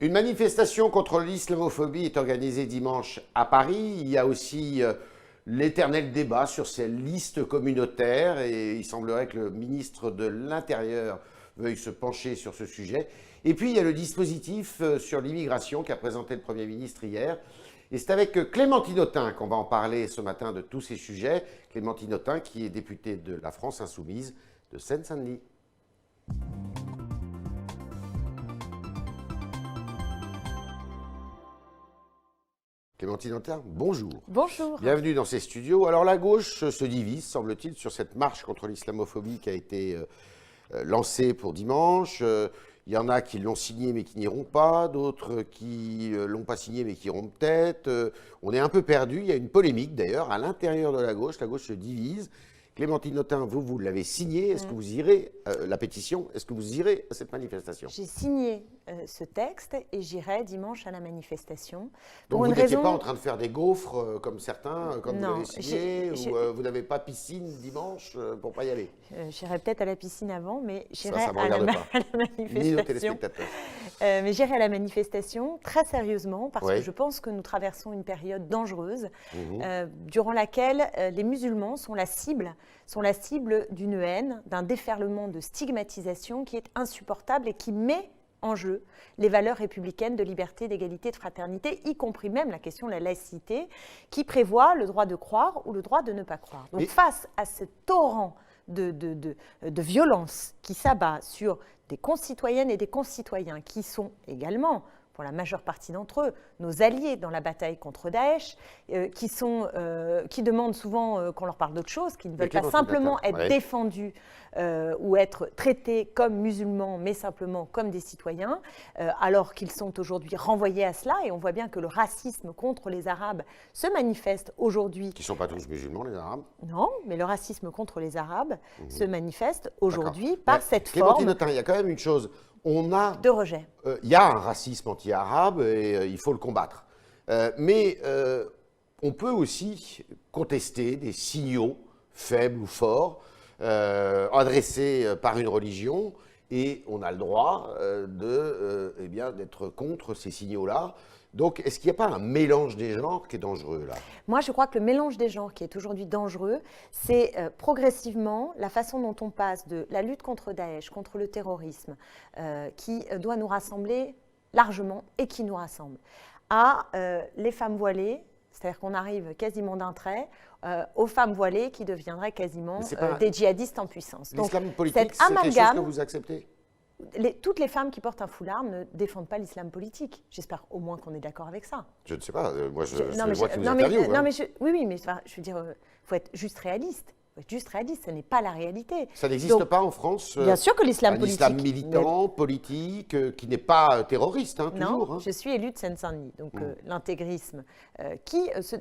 Une manifestation contre l'islamophobie est organisée dimanche à Paris. Il y a aussi l'éternel débat sur ces listes communautaires et il semblerait que le ministre de l'Intérieur veuille se pencher sur ce sujet. Et puis il y a le dispositif sur l'immigration qu'a présenté le Premier ministre hier. Et c'est avec Clémentine Autain qu'on va en parler ce matin de tous ces sujets. Clémentine Autain qui est députée de la France Insoumise de Seine-Saint-Denis. Clémentine Autain, bonjour. Bonjour. Bienvenue dans ces studios. Alors la gauche se divise, semble-t-il, sur cette marche contre l'islamophobie qui a été lancée pour dimanche. Il y en a qui l'ont signée mais qui n'iront pas, d'autres qui l'ont pas signée mais qui iront peut-être. On est un peu perdu. Il y a une polémique d'ailleurs à l'intérieur de la gauche se divise. Clémentine Autain, vous l'avez signée. Est-ce que vous irez, la pétition, est-ce que vous irez à cette manifestation? J'ai signé ce texte et j'irai dimanche à la manifestation. Donc vous n'étiez pas en train de faire des gaufres comme certains, comme Non, vous l'avez signé, ou vous n'avez pas piscine dimanche pour ne pas y aller? J'irai peut-être à la piscine avant, mais j'irai à la manifestation. Ni nos téléspectateurs. Mais j'irai à la manifestation très sérieusement parce Ouais. que je pense que nous traversons une période dangereuse durant laquelle les musulmans sont la cible d'une haine, d'un déferlement de stigmatisation qui est insupportable et qui met en jeu les valeurs républicaines de liberté, d'égalité, de fraternité, y compris même la question de la laïcité, qui prévoit le droit de croire ou le droit de ne pas croire. Donc face à ce torrent de violence qui s'abat sur des concitoyennes et des concitoyens qui sont également, pour la majeure partie d'entre eux, nos alliés dans la bataille contre Daesh, qui demandent souvent qu'on leur parle d'autre chose, qui ne veulent pas simplement être défendus ou être traités comme musulmans, mais simplement comme des citoyens, alors qu'ils sont aujourd'hui renvoyés à cela. Et on voit bien que le racisme contre les Arabes se manifeste aujourd'hui. Qui ne sont pas tous musulmans, les Arabes? Non, mais le racisme contre les Arabes se manifeste aujourd'hui par cette Clémentine forme Autain, il y a quand même une chose. de rejet. Il y a un racisme anti-arabe et il faut le combattre. Mais on peut aussi contester des signaux faibles ou forts adressés par une religion et on a le droit d'être contre ces signaux-là. Donc, est-ce qu'il n'y a pas un mélange des genres qui est dangereux là? Moi, je crois que le mélange des genres qui est aujourd'hui dangereux, c'est progressivement la façon dont on passe de la lutte contre Daesh, contre le terrorisme, qui doit nous rassembler largement et qui nous rassemble, à les femmes voilées, c'est-à-dire qu'on arrive quasiment d'un trait, aux femmes voilées qui deviendraient quasiment des djihadistes en puissance. L'islam politique, c'est quelque chose que vous acceptez? Toutes les femmes qui portent un foulard ne défendent pas l'islam politique. J'espère au moins qu'on est d'accord avec ça. Je ne sais pas. Moi, c'est moi qui vous interviewe. Oui, mais je veux dire, il faut être juste réaliste. Ce n'est pas la réalité. Ça n'existe pas en France. Bien sûr que l'islam politique. L'islam militant, politique, qui n'est pas terroriste, toujours. Non, je suis élue de Seine-Saint-Denis, donc l'intégrisme.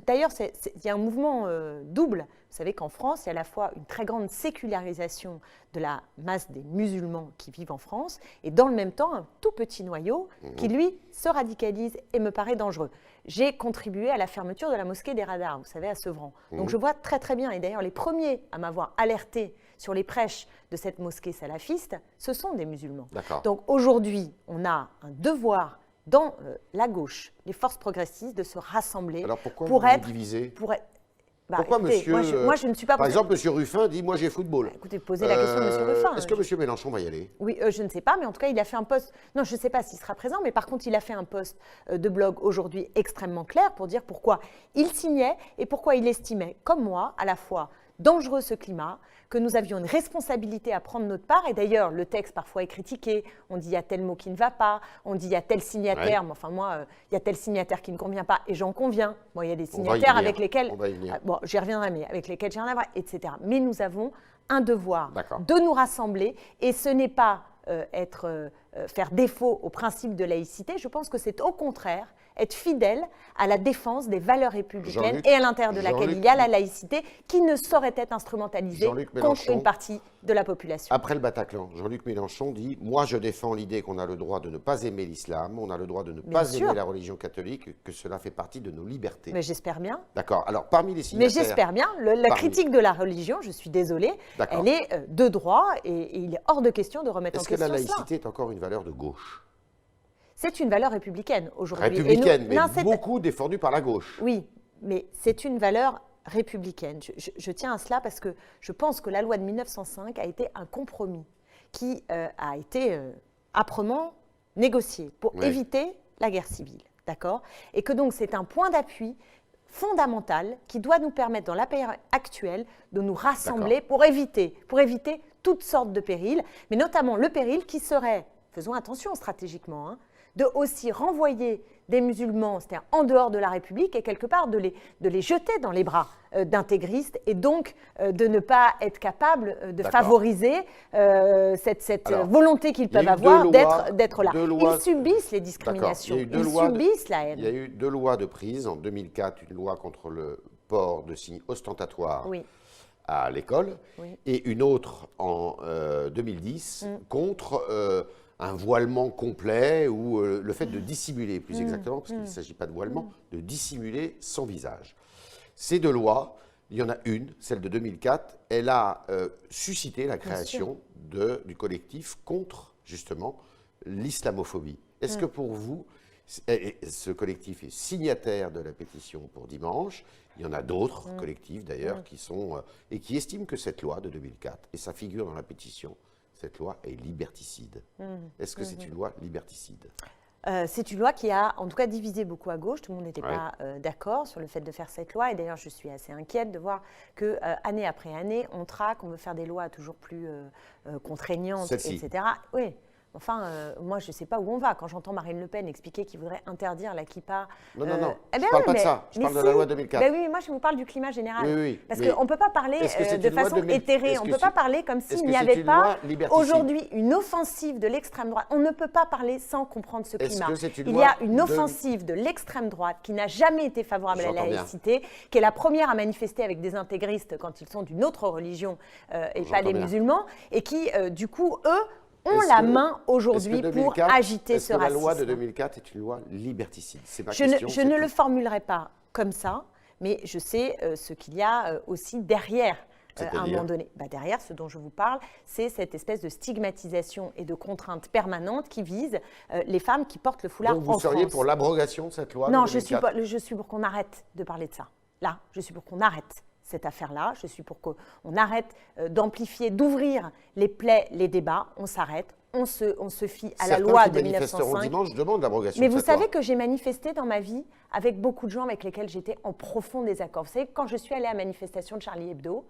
D'ailleurs, il y a un mouvement double. Vous savez qu'en France, il y a à la fois une très grande sécularisation de la masse des musulmans qui vivent en France, et dans le même temps, un tout petit noyau qui, lui, se radicalise et me paraît dangereux. J'ai contribué à la fermeture de la mosquée des Radars, vous savez, à Sevran. Donc je vois très très bien, et d'ailleurs les premiers à m'avoir alerté sur les prêches de cette mosquée salafiste, ce sont des musulmans. Donc aujourd'hui, on a un devoir dans la gauche, les forces progressistes, de se rassembler. Alors pourquoi pour vous divisez? Pourquoi écoutez, monsieur, moi, je ne suis pas... Par exemple, monsieur Ruffin dit « moi j'ai football ». Écoutez, posez la question à monsieur Ruffin. Est-ce que monsieur Mélenchon va y aller? Oui, je ne sais pas, mais en tout cas, il a fait un post. Non, je ne sais pas s'il sera présent, mais par contre, il a fait un post de blog aujourd'hui extrêmement clair pour dire pourquoi il signait et pourquoi il estimait, comme moi, à la fois dangereux ce climat, que nous avions une responsabilité à prendre notre part. Et d'ailleurs, le texte parfois est critiqué. On dit il y a tel mot qui ne va pas, on dit il y a tel signataire. Mais enfin, moi, il y a tel signataire qui ne convient pas, et j'en conviens. Bon, il y a des signataires avec lesquels. Bon, j'y reviendrai, mais avec lesquels j'ai rien à voir, etc. Mais nous avons un devoir de nous rassembler, et ce n'est pas faire défaut au principe de laïcité. Je pense que c'est au contraire être fidèle à la défense des valeurs républicaines et à l'intérieur de laquelle il y a la laïcité qui ne saurait être instrumentalisée contre une partie de la population. Après le Bataclan, Jean-Luc Mélenchon dit « Moi, je défends l'idée qu'on a le droit de ne pas aimer l'islam, on a le droit de ne pas aimer la religion catholique, que cela fait partie de nos libertés. » Mais j'espère bien. D'accord. Alors, parmi les signataires... Mais j'espère bien. La critique de la religion, je suis désolée, elle est de droit et il est hors de question de remettre en question cela. Est-ce que la laïcité est encore une valeur de gauche? C'est une valeur républicaine aujourd'hui. Républicaine, mais beaucoup défendue par la gauche. Oui, mais c'est une valeur républicaine. Je tiens à cela parce que je pense que la loi de 1905 a été un compromis qui a été âprement négocié pour éviter la guerre civile, d'accord ? Et que donc c'est un point d'appui fondamental qui doit nous permettre dans la période actuelle de nous rassembler pour éviter toutes sortes de périls, mais notamment le péril qui serait, faisons attention stratégiquement, de aussi renvoyer des musulmans, c'est-à-dire en dehors de la République, et quelque part de les jeter dans les bras d'intégristes, et donc de ne pas être capable de favoriser cette volonté qu'ils peuvent avoir d'être là. Ils subissent les discriminations, ils subissent la haine. Il y a eu 2 lois de prise. En 2004, une loi contre le port de signes ostentatoires à l'école, et une autre en 2010 contre un voilement complet ou le fait de dissimuler, plus exactement, parce qu'il ne s'agit pas de voilement, de dissimuler son visage. Ces 2 lois, il y en a une, celle de 2004, elle a suscité la création du collectif contre, justement, l'islamophobie. Est-ce que pour vous, ce collectif est signataire de la pétition pour dimanche? Il y en a d'autres collectifs, d'ailleurs, qui sont et qui estiment que cette loi de 2004, et ça figure dans la pétition, cette loi est liberticide. Est-ce que c'est une loi liberticide? C'est une loi qui a en tout cas divisé beaucoup à gauche. Tout le monde n'était pas d'accord sur le fait de faire cette loi. Et d'ailleurs, je suis assez inquiète de voir que année après année, on traque, on veut faire des lois toujours plus contraignantes, etc. Oui. Enfin, moi, je ne sais pas où on va. Quand j'entends Marine Le Pen expliquer qu'il voudrait interdire la kippa… Non, je ne parle pas de ça. Je parle de la loi 2004. Ben oui, moi, je vous parle du climat général. Parce qu'on ne peut pas parler de façon éthérée. On ne peut pas parler comme s'il n'y avait pas aujourd'hui une offensive de l'extrême droite. On ne peut pas parler sans comprendre ce climat. Il y a une offensive de l'extrême droite qui n'a jamais été favorable à la laïcité, qui est la première à manifester avec des intégristes quand ils sont d'une autre religion et pas des musulmans, et qui, du coup, eux, ont la main aujourd'hui pour agiter ce racisme. Est-ce que la loi de 2004 est une loi liberticide? Je ne le formulerai pas comme ça, mais je sais ce qu'il y a aussi derrière. À un moment donné. Derrière, ce dont je vous parle, c'est cette espèce de stigmatisation et de contrainte permanente qui vise les femmes qui portent le foulard en France. Donc vous seriez pour l'abrogation de cette loi? Non, je suis pour qu'on arrête de parler de ça. Là, je suis pour qu'on arrête cette affaire-là. Je suis pour qu'on arrête d'amplifier, d'ouvrir les plaies, les débats. On s'arrête. On se fie à la loi de 1905. Dimanche demandent l'abrogation. Mais vous savez que j'ai manifesté dans ma vie avec beaucoup de gens avec lesquels j'étais en profond désaccord. Vous savez, quand je suis allée à la manifestation de Charlie Hebdo,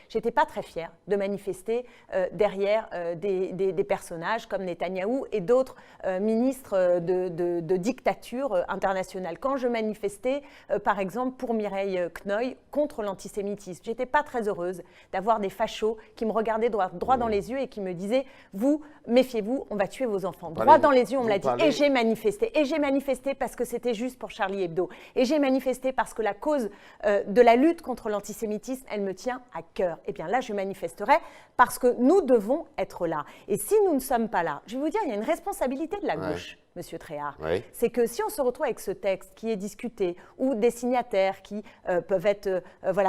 je n'étais pas très fière de manifester derrière des personnages comme Netanyahou et d'autres ministres de dictature internationale. Quand je manifestais, par exemple, pour Mireille Knoy contre l'antisémitisme, je n'étais pas très heureuse d'avoir des fachos qui me regardaient droit dans les yeux et qui me disaient « Vous, méfiez-vous, on va tuer vos enfants ». Droit dans les yeux, on me l'a dit. Et j'ai manifesté. Et j'ai manifesté parce que c'était juste pour Charlie Hebdo. Et j'ai manifesté parce que la cause de la lutte contre l'antisémitisme, elle me tient à cœur. Et bien là, je manifesterai parce que nous devons être là. Et si nous ne sommes pas là, je vais vous dire, il y a une responsabilité de la gauche, Monsieur Tréhard. C'est que si on se retrouve avec ce texte qui est discuté, ou des signataires qui peuvent être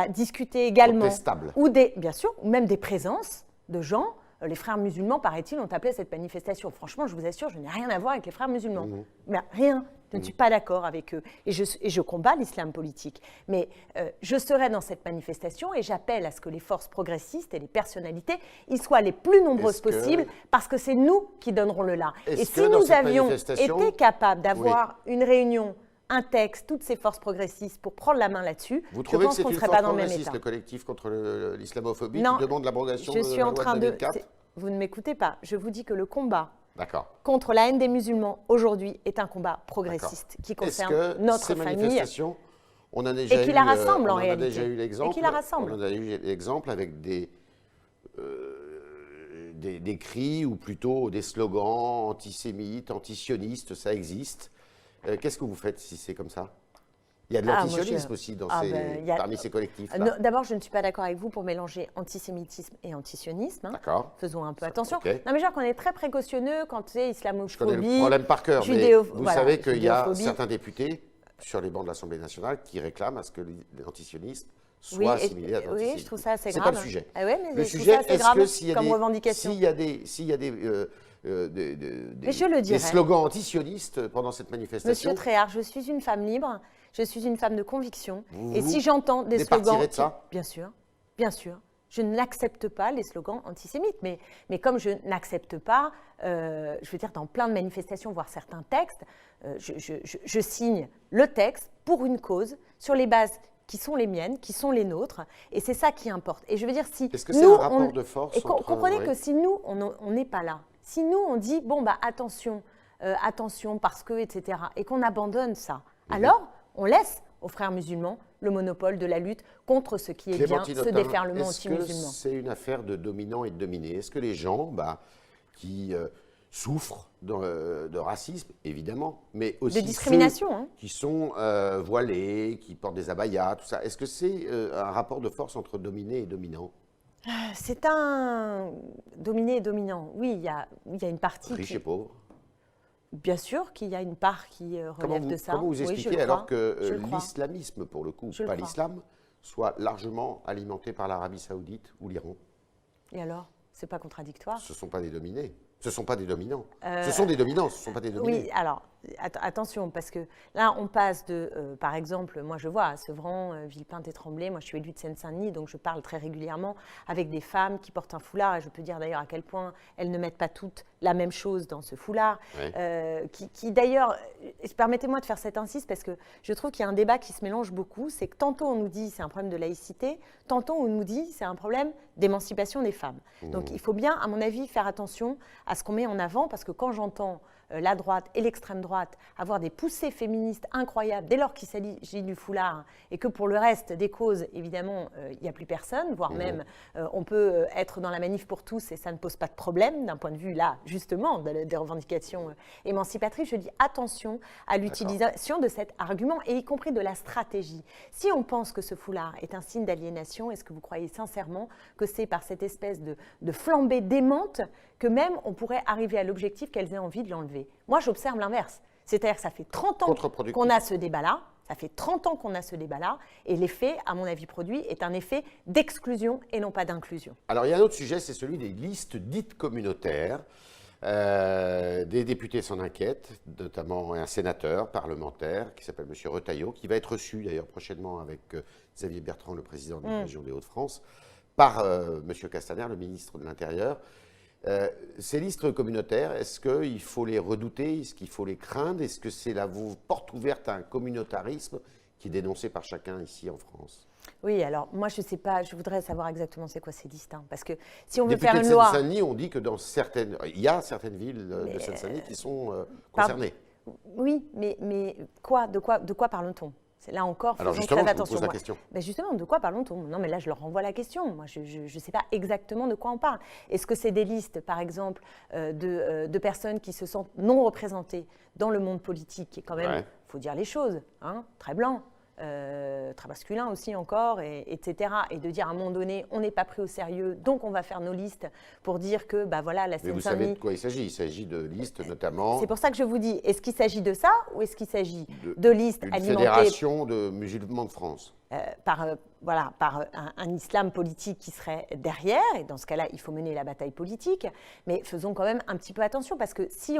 discutés également, ou bien sûr, ou même des présences de gens. Les frères musulmans, paraît-il, ont appelé à cette manifestation. Franchement, je vous assure, je n'ai rien à voir avec les frères musulmans. Mais rien. Je ne suis pas d'accord avec eux. Et je combats l'islam politique. Mais je serai dans cette manifestation et j'appelle à ce que les forces progressistes et les personnalités y soient les plus nombreuses possibles parce que c'est nous qui donnerons le là. Et si nous avions été capables d'avoir une réunion, un texte, toutes ces forces progressistes pour prendre la main là-dessus, je pense qu'on ne serait pas dans le même état. Le collectif contre l'islamophobie qui demande l'abrogation de la loi de 2004. Vous ne m'écoutez pas. Je vous dis que le combat contre la haine des musulmans aujourd'hui est un combat progressiste qui concerne notre famille. On a déjà et qui la rassemble en réalité. Déjà eu l'exemple. Et qui la rassemble. On a eu l'exemple avec des cris ou plutôt des slogans antisémites, antisionistes, ça existe. Qu'est-ce que vous faites si c'est comme ça? Il y a de l'antisionisme aussi parmi ces collectifs. D'abord, je ne suis pas d'accord avec vous pour mélanger antisémitisme et antisionisme. D'accord. Faisons un peu attention. Non, mais genre qu'on est très précautionneux quand c'est islamophobie. Je connais le problème par cœur, mais vous savez qu'il y a certains députés sur les bancs de l'Assemblée nationale qui réclament à ce que l'antisionisme soit assimilé à de l'antisémitisme. Oui, je trouve ça assez C'est grave. pas le sujet. Ah ouais, mais Le je trouve sujet, ça assez est-ce grave que s'il y a comme des, revendication. s'il y a Mais je le dirais. des slogans antisionistes pendant cette manifestation, Monsieur Tréhard, je suis une femme libre, je suis une femme de conviction. Vous Et si j'entends des slogans. départirez de ça? Bien sûr, bien sûr. Je n'accepte pas les slogans antisémites. Mais comme je n'accepte pas, je veux dire, dans plein de manifestations, voire certains textes, je signe le texte pour une cause, sur les bases qui sont les miennes, qui sont les nôtres, et c'est ça qui importe. Et je veux dire, si est-ce que c'est un rapport de force et comprenez ouais. que si nous, on n'est pas là, si nous, on dit, bon, bah attention, attention, parce que, etc., et qu'on abandonne ça, alors on laisse aux frères musulmans le monopole de la lutte contre ce qui est Clémentine bien, ce Autain, déferlement anti-musulman. Est-ce que c'est une affaire de dominant et de dominé? Est-ce que les gens qui souffrent de racisme, évidemment, mais aussi de discrimination, ceux hein. qui sont voilés, qui portent des abayas, tout ça, est-ce que c'est un rapport de force entre dominé et dominant? C'est un dominé et dominant. Oui, il y a une partie Riche et pauvre. Bien sûr qu'il y a une part qui relève de ça. Comment vous Oui, expliquez je le alors crois. Je que le crois. l'islamisme, pour le coup, Je le pas crois. l'islam, soit largement alimenté par l'Arabie Saoudite ou l'Iran? Et alors, c'est pas contradictoire? Ce ne sont pas des dominés. Ce ne sont pas des dominants. Ce sont des dominants, ce ne sont pas des dominés. Oui, alors, attention, parce que là, on passe de, par exemple, moi je vois à Sevran, Villepinte et Tremblay, moi je suis élue de Seine-Saint-Denis, donc je parle très régulièrement avec des femmes qui portent un foulard, et je peux dire d'ailleurs à quel point elles ne mettent pas toutes la même chose dans ce foulard, Ouais. qui d'ailleurs, permettez-moi de faire cette insiste, parce que je trouve qu'il y a un débat qui se mélange beaucoup, c'est que tantôt on nous dit c'est un problème de laïcité, tantôt on nous dit c'est un problème d'émancipation des femmes. Donc il faut bien, à mon avis, faire attention à ce qu'on met en avant, parce que quand j'entends la droite et l'extrême droite avoir des poussées féministes incroyables dès lors qu'il s'agit du foulard, et que pour le reste des causes, évidemment, il n'y a plus personne, voire même on peut être dans la manif pour tous et ça ne pose pas de problème d'un point de vue, là, justement, des revendications émancipatrices. Je dis attention à l'utilisation de cet argument, et y compris de la stratégie. Si on pense que ce foulard est un signe d'aliénation, est-ce que vous croyez sincèrement que c'est par cette espèce de flambée démente que même on pourrait arriver à l'objectif qu'elles aient envie de l'enlever? Moi, j'observe l'inverse. C'est-à-dire que ça fait 30 ans qu'on a ce débat-là, ça fait 30 ans qu'on a ce débat-là, et l'effet, à mon avis, produit est un effet d'exclusion et non pas d'inclusion. Alors, il y a un autre sujet, c'est celui des listes dites communautaires. Des députés s'en inquiètent, notamment un sénateur parlementaire qui s'appelle M. Retailleau, qui va être reçu d'ailleurs prochainement avec Xavier Bertrand, le président de la région des Hauts-de-France, par M. Castaner, le ministre de l'Intérieur. Ces listes communautaires, est-ce qu'il faut les redouter? Est-ce qu'il faut les craindre? Est-ce que c'est la porte ouverte à un communautarisme qui est dénoncé par chacun ici en France? Oui, alors moi je ne sais pas, je voudrais savoir exactement c'est quoi ces listes, hein, parce que si on veut Députés faire de une loi... Seine-Saint-Denis, on dit que il y a certaines villes de Seine-Saint-Denis qui sont concernées. Oui, mais de quoi parle-t-on? Là encore, Alors faisons justement, très je vous attention. pose la question. Ben justement, de quoi parle-t-on? Non, mais là, je leur renvoie la question. Moi, je ne sais pas exactement de quoi on parle. Est-ce que c'est des listes, par exemple, de personnes qui se sentent non représentées dans le monde politique, qui est quand même, il faut dire les choses, hein, très blanc, très masculin aussi encore, etc. Et de dire à un moment donné, on n'est pas pris au sérieux, donc on va faire nos listes pour dire que, bah voilà, la Mais vous Seine-Saint-Denis... savez de quoi il s'agit? Il s'agit de listes notamment... C'est pour ça que je vous dis, est-ce qu'il s'agit de ça ou est-ce qu'il s'agit de listes Une alimentées fédération de musulmans de France. par un islam politique qui serait derrière, et dans ce cas-là, il faut mener la bataille politique, mais faisons quand même un petit peu attention, parce que si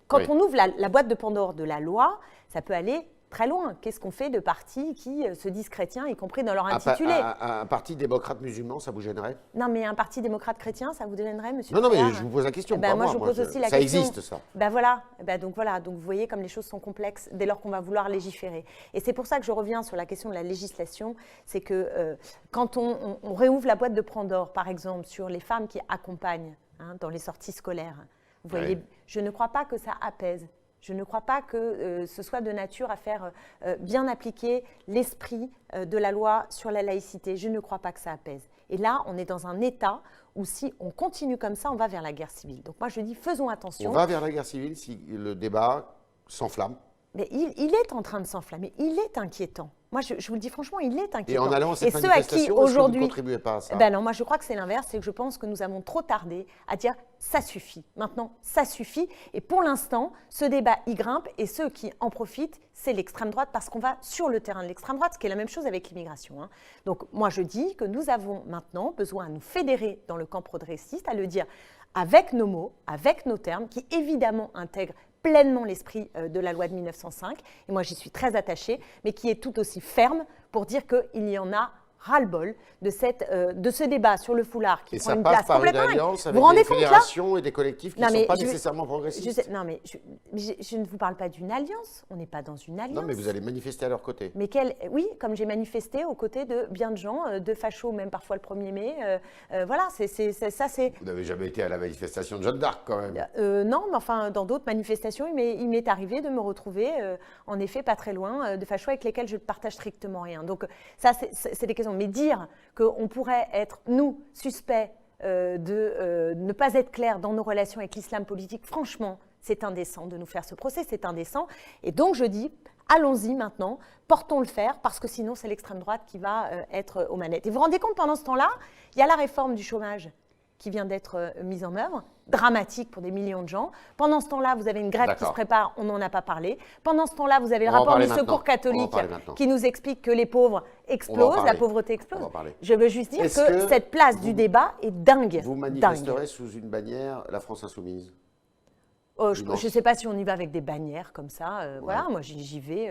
quand on ouvre la boîte de Pandore de la loi, ça peut aller très loin. Qu'est-ce qu'on fait de partis qui se disent chrétiens, y compris dans leur intitulé? Un parti démocrate musulman, ça vous gênerait? Non, mais un parti démocrate chrétien, ça vous gênerait, monsieur? Non, mais Tréhard? je vous pose la question. Ben, pas moi, je vous pose aussi la ça question. existe, ça. Ben voilà. Donc vous voyez comme les choses sont complexes dès lors qu'on va vouloir légiférer. Et c'est pour ça que je reviens sur la question de la législation, c'est que quand on réouvre la boîte de Pandore, par exemple, sur les femmes qui accompagnent dans les sorties scolaires, vous voyez, je ne crois pas que ça apaise. Je ne crois pas que ce soit de nature à faire bien appliquer l'esprit de la loi sur la laïcité. Je ne crois pas que ça apaise. Et là, on est dans un état où si on continue comme ça, on va vers la guerre civile. Donc moi, je dis, faisons attention. On va vers la guerre civile si le débat s'enflamme. Mais il est en train de s'enflammer, il est inquiétant. Moi, je vous le dis franchement, il est inquiétant. Et en allant à cette et ceux à qui aujourd'hui, vous ne contribuez pas à ça? Ben non, moi je crois que c'est l'inverse, c'est que je pense que nous avons trop tardé à dire ça suffit. Maintenant, ça suffit. Et pour l'instant, ce débat y grimpe et ceux qui en profitent, c'est l'extrême droite parce qu'on va sur le terrain de l'extrême droite, ce qui est la même chose avec l'immigration. Hein. Donc moi je dis que nous avons maintenant besoin à nous fédérer dans le camp progressiste, à le dire avec nos mots, avec nos termes, qui évidemment intègrent pleinement l'esprit de la loi de 1905, et moi j'y suis très attachée, mais qui est tout aussi ferme pour dire qu'il y en a ras-le-bol de ce débat sur le foulard qui prend une place complètement. Et ça passe par une alliance avec des fédérations et des collectifs qui ne sont pas nécessairement progressistes. Non, mais je ne vous parle pas d'une alliance. On n'est pas dans une alliance. Non, mais vous allez manifester à leur côté. Mais oui, comme j'ai manifesté aux côtés de bien de gens, de fachos, même parfois le 1er mai. Voilà, ça c'est... Vous n'avez jamais été à la manifestation de Jeanne d'Arc, quand même. Non, mais enfin, dans d'autres manifestations, il m'est arrivé de me retrouver, en effet, pas très loin, de fachos avec lesquels je ne partage strictement rien. Donc ça, c'est des questions. Mais dire qu'on pourrait être, nous, suspects de ne pas être clairs dans nos relations avec l'islam politique, franchement, c'est indécent de nous faire ce procès, c'est indécent. Et donc je dis, allons-y maintenant, portons le fer, parce que sinon c'est l'extrême droite qui va être aux manettes. Et vous vous rendez compte, pendant ce temps-là, il y a la réforme du chômage qui vient d'être mise en œuvre, dramatique pour des millions de gens. Pendant ce temps-là, vous avez une grève qui se prépare, on n'en a pas parlé. Pendant ce temps-là, vous avez le rapport du Secours catholique qui nous explique que les pauvres explosent, la pauvreté explose. Je veux juste dire que cette place du débat est dingue. Vous manifesterez sous une bannière La France Insoumise? Je ne sais pas si on y va avec des bannières comme ça. Voilà, moi j'y vais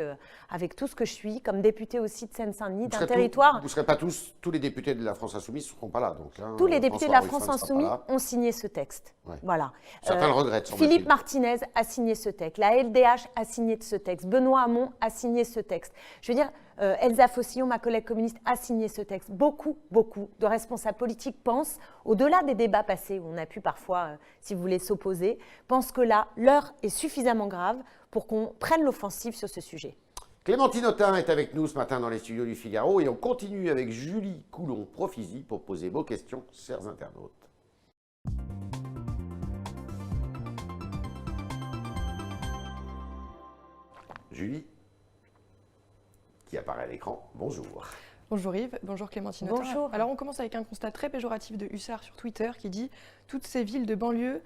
avec tout ce que je suis, comme députée aussi de Seine-Saint-Denis, d'un territoire. Vous ne serez pas tous les députés de la France Insoumise ne seront pas là. Donc, hein, tous les députés de la France Insoumise ont signé ce texte. Ouais. Voilà. Certains le regrettent. Philippe Martinez a signé ce texte. La LDH a signé ce texte. Benoît Hamon a signé ce texte. Je veux dire, Elsa Fossillon, ma collègue communiste, a signé ce texte. Beaucoup de responsables politiques pensent, au-delà des débats passés où on a pu parfois, si vous voulez, s'opposer, pensent que là, l'heure est suffisamment grave pour qu'on prenne l'offensive sur ce sujet. Clémentine Autain est avec nous ce matin dans les studios du Figaro et on continue avec Julie Coulon-Profisi pour poser vos questions, chers internautes. Julie, qui apparaît à l'écran, bonjour. Bonjour Yves, bonjour Clémentine Autain. Bonjour. Alors on commence avec un constat très péjoratif de Hussard sur Twitter qui dit « Toutes ces villes de banlieue,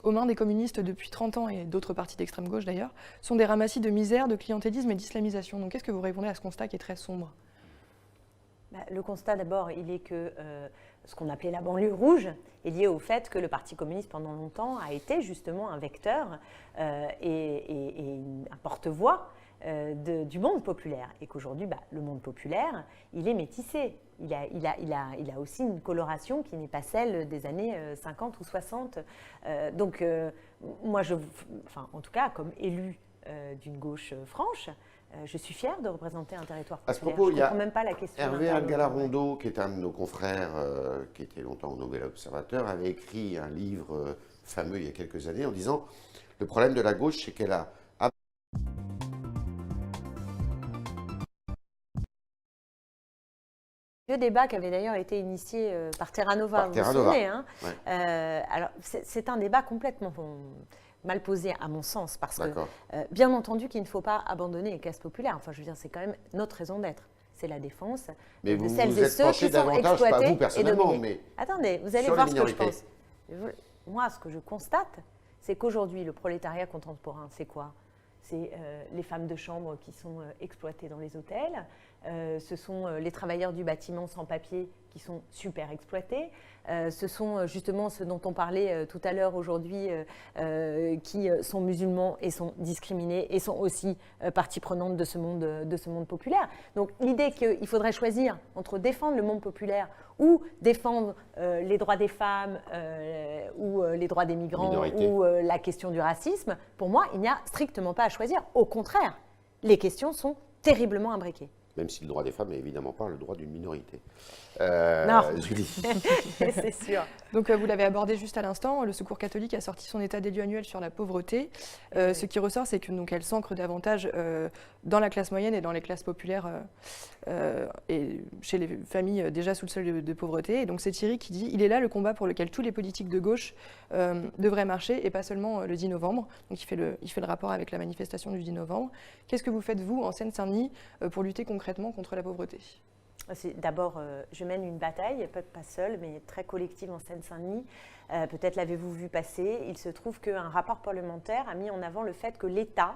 aux mains des communistes depuis 30 ans et d'autres partis d'extrême gauche d'ailleurs, sont des ramassis de misère, de clientélisme et d'islamisation. » Donc qu'est-ce que vous répondez à ce constat qui est très sombre? Le constat d'abord, il est que ce qu'on appelait la banlieue rouge est lié au fait que le Parti communiste pendant longtemps a été justement un vecteur et un porte-voix du monde populaire, et qu'aujourd'hui, le monde populaire, il est métissé. Il a aussi une coloration qui n'est pas celle des années 50 ou 60. Donc, moi, en tout cas, comme élue d'une gauche franche, je suis fière de représenter un territoire populaire. À ce propos, je ne comprends même pas la question. Hervé Galarondo, qui est un de nos confrères, qui était longtemps au Nouvel Observateur, avait écrit un livre fameux il y a quelques années en disant « Le problème de la gauche, c'est qu'elle a… » Le débat qui avait d'ailleurs été initié par Terra Nova, vous vous souvenez, hein, ouais. Alors, c'est un débat complètement mal posé à mon sens, parce que, bien entendu, qu'il ne faut pas abandonner les classes populaires. Enfin, je veux dire, c'est quand même notre raison d'être. C'est la défense mais de vous celles vous et êtes ceux qui sont exploités pas vous personnellement, et dominés. Mais attendez, vous allez voir ce que je pense. Moi, ce que je constate, c'est qu'aujourd'hui, le prolétariat contemporain, c'est quoi? C'est les femmes de chambre qui sont exploitées dans les hôtels, ce sont les travailleurs du bâtiment sans papier qui sont super exploités, ce sont justement ceux dont on parlait tout à l'heure aujourd'hui qui sont musulmans et sont discriminés et sont aussi partie prenante de ce monde populaire. Donc l'idée qu'il faudrait choisir entre défendre le monde populaire ou défendre les droits des femmes ou les droits des migrants ou la question du racisme, pour moi, il n'y a strictement pas à choisir. Au contraire, les questions sont terriblement imbriquées. Même si le droit des femmes n'est évidemment pas le droit d'une minorité. Non. Julie. C'est sûr. Donc, vous l'avez abordé juste à l'instant, le Secours catholique a sorti son état des lieux annuel sur la pauvreté. Ce qui ressort, c'est qu'elle s'ancre davantage dans la classe moyenne et dans les classes populaires et chez les familles déjà sous le seuil de pauvreté. Et donc, c'est Thierry qui dit « Il est là le combat pour lequel tous les politiques de gauche devraient marcher et pas seulement le 10 novembre ». Donc, il fait le rapport avec la manifestation du 10 novembre. Qu'est-ce que vous faites, vous, en Seine-Saint-Denis, pour lutter concrètement contre la pauvreté ? D'abord, je mène une bataille, peut-être pas seule, mais très collective en Seine-Saint-Denis. Peut-être l'avez-vous vu passer. Il se trouve qu'un rapport parlementaire a mis en avant le fait que l'État,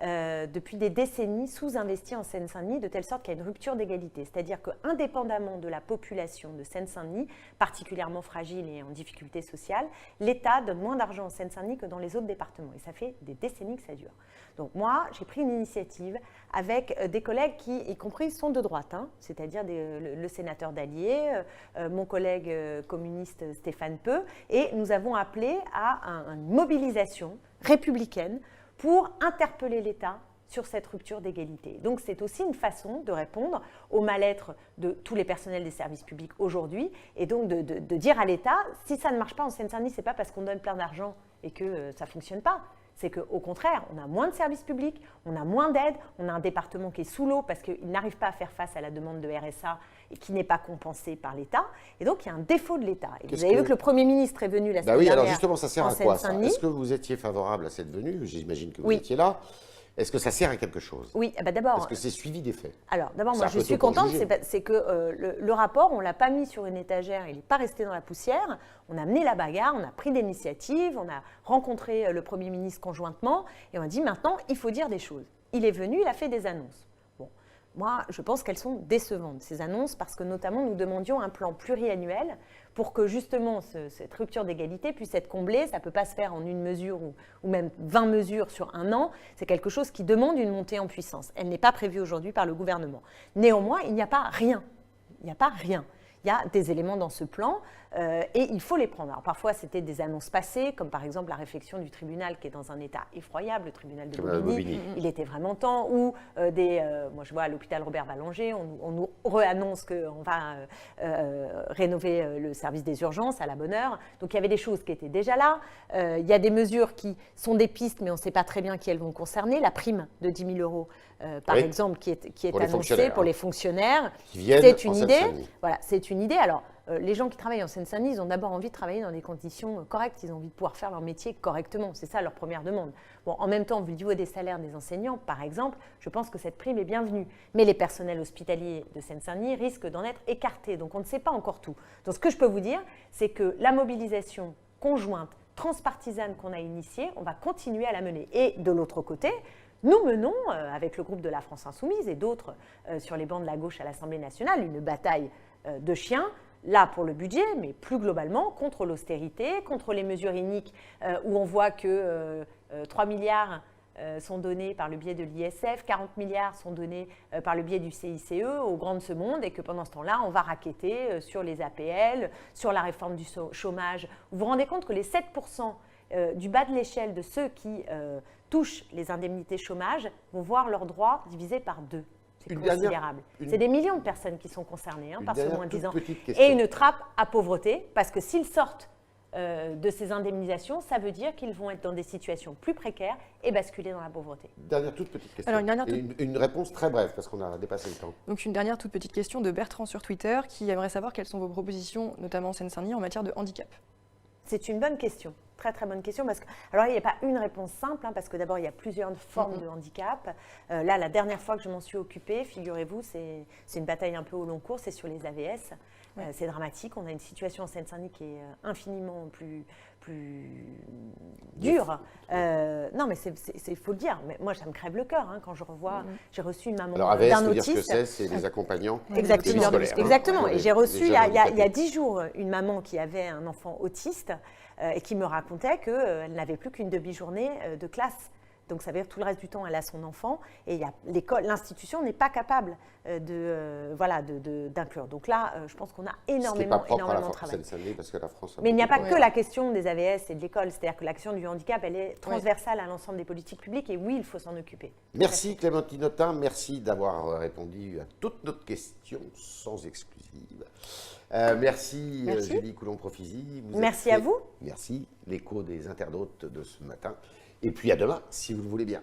depuis des décennies, sous-investit en Seine-Saint-Denis de telle sorte qu'il y a une rupture d'égalité. C'est-à-dire qu'indépendamment de la population de Seine-Saint-Denis, particulièrement fragile et en difficulté sociale, l'État donne moins d'argent en Seine-Saint-Denis que dans les autres départements. Et ça fait des décennies que ça dure. Donc moi, j'ai pris une initiative avec des collègues qui, y compris, sont de droite, hein, c'est-à-dire le sénateur Dallier, mon collègue communiste Stéphane Peu, et nous avons appelé à une mobilisation républicaine pour interpeller l'État sur cette rupture d'égalité. Donc c'est aussi une façon de répondre au mal-être de tous les personnels des services publics aujourd'hui, et donc de dire à l'État, si ça ne marche pas en Seine-Saint-Denis, ce n'est pas parce qu'on donne plein d'argent et que ça ne fonctionne pas. C'est qu'au contraire, on a moins de services publics, on a moins d'aide, on a un département qui est sous l'eau parce qu'il n'arrive pas à faire face à la demande de RSA et qui n'est pas compensé par l'État. Et donc, il y a un défaut de l'État. Et vous avez vu que le Premier ministre est venu la semaine dernière. Alors justement, ça sert à quoi ça ? Est-ce que vous étiez favorable à cette venue ? J'imagine que vous étiez là. Est-ce que ça sert à quelque chose ? Oui, d'abord. Est-ce que c'est suivi des faits ? Alors, d'abord, moi, je suis contente, c'est que le rapport, on ne l'a pas mis sur une étagère, il n'est pas resté dans la poussière. On a mené la bagarre, on a pris des initiatives, on a rencontré le Premier ministre conjointement, et on a dit maintenant, il faut dire des choses. Il est venu, il a fait des annonces. Bon, moi, je pense qu'elles sont décevantes, ces annonces, parce que notamment, nous demandions un plan pluriannuel pour que justement cette rupture d'égalité puisse être comblée. Ça ne peut pas se faire en une mesure ou même 20 mesures sur un an. C'est quelque chose qui demande une montée en puissance. Elle n'est pas prévue aujourd'hui par le gouvernement. Néanmoins, il n'y a pas rien. Il n'y a pas rien. Il y a des éléments dans ce plan et il faut les prendre. Alors parfois, c'était des annonces passées, comme par exemple la réflexion du tribunal qui est dans un état effroyable, le tribunal de Bobigny. Il était vraiment temps. Ou moi je vois à l'hôpital Robert Ballanger, on nous réannonce qu'on va rénover le service des urgences à la bonne heure. Donc il y avait des choses qui étaient déjà là. Il y a des mesures qui sont des pistes, mais on ne sait pas très bien qui elles vont concerner. La prime de 10 000 euros, par exemple, qui est annoncée pour les fonctionnaires. C'est une idée. Voilà, c'est une idée. Alors, les gens qui travaillent en Seine-Saint-Denis, ils ont d'abord envie de travailler dans des conditions correctes. Ils ont envie de pouvoir faire leur métier correctement. C'est ça leur première demande. Bon, en même temps, vu le niveau des salaires des enseignants, par exemple, je pense que cette prime est bienvenue. Mais les personnels hospitaliers de Seine-Saint-Denis risquent d'en être écartés. Donc, on ne sait pas encore tout. Donc, ce que je peux vous dire, c'est que la mobilisation conjointe, transpartisane qu'on a initiée, on va continuer à la mener. Et de l'autre côté, nous menons, avec le groupe de la France Insoumise et d'autres sur les bancs de la gauche à l'Assemblée nationale, une bataille de chiens, là pour le budget, mais plus globalement contre l'austérité, contre les mesures iniques où on voit que 3 milliards sont donnés par le biais de l'ISF, 40 milliards sont donnés par le biais du CICE aux grands de ce monde et que pendant ce temps-là, on va racketter sur les APL, sur la réforme du chômage. Vous vous rendez compte que les 7% du bas de l'échelle de ceux qui touchent les indemnités chômage vont voir leurs droits divisés par 2. C'est considérable. C'est des millions de personnes qui sont concernées par ce moins 10 ans. Et une trappe à pauvreté, parce que s'ils sortent de ces indemnisations, ça veut dire qu'ils vont être dans des situations plus précaires et basculer dans la pauvreté. Dernière toute petite question. Alors, une réponse très brève, parce qu'on a dépassé le temps. Donc une dernière toute petite question de Bertrand sur Twitter, qui aimerait savoir quelles sont vos propositions, notamment en Seine-Saint-Denis, en matière de handicap. C'est une bonne question, très très bonne question. Parce que, alors il n'y a pas une réponse simple, parce que d'abord il y a plusieurs formes de handicap. Là, la dernière fois que je m'en suis occupée, figurez-vous, c'est une bataille un peu au long cours, c'est sur les AVS. C'est dramatique, on a une situation en Seine-Saint-Denis qui est infiniment plus dure. Non, mais il faut le dire. Mais moi, ça me crève le cœur quand je revois. J'ai reçu une maman d'un autiste. Alors, AVS, dire ce que c'est les accompagnants. Exactement. Et j'ai reçu il y a 10 jours une maman qui avait un enfant autiste et qui me racontait qu'elle n'avait plus qu'une demi-journée de classe Donc ça veut dire tout le reste du temps, elle a son enfant et l'institution n'est pas capable d'inclure. Donc là, je pense qu'on a énormément de travail. Parce que la France Mais il n'y a pas que la question des AVS et de l'école. C'est-à-dire que la question du handicap, elle est transversale à l'ensemble des politiques publiques et oui, il faut s'en occuper. Merci Clémentine Autain, merci d'avoir répondu à toutes nos questions sans exclusive. Merci. Julie Coulomb-Profisi. Merci à vous. Merci, l'écho des internautes de ce matin. Et puis à demain, si vous le voulez bien.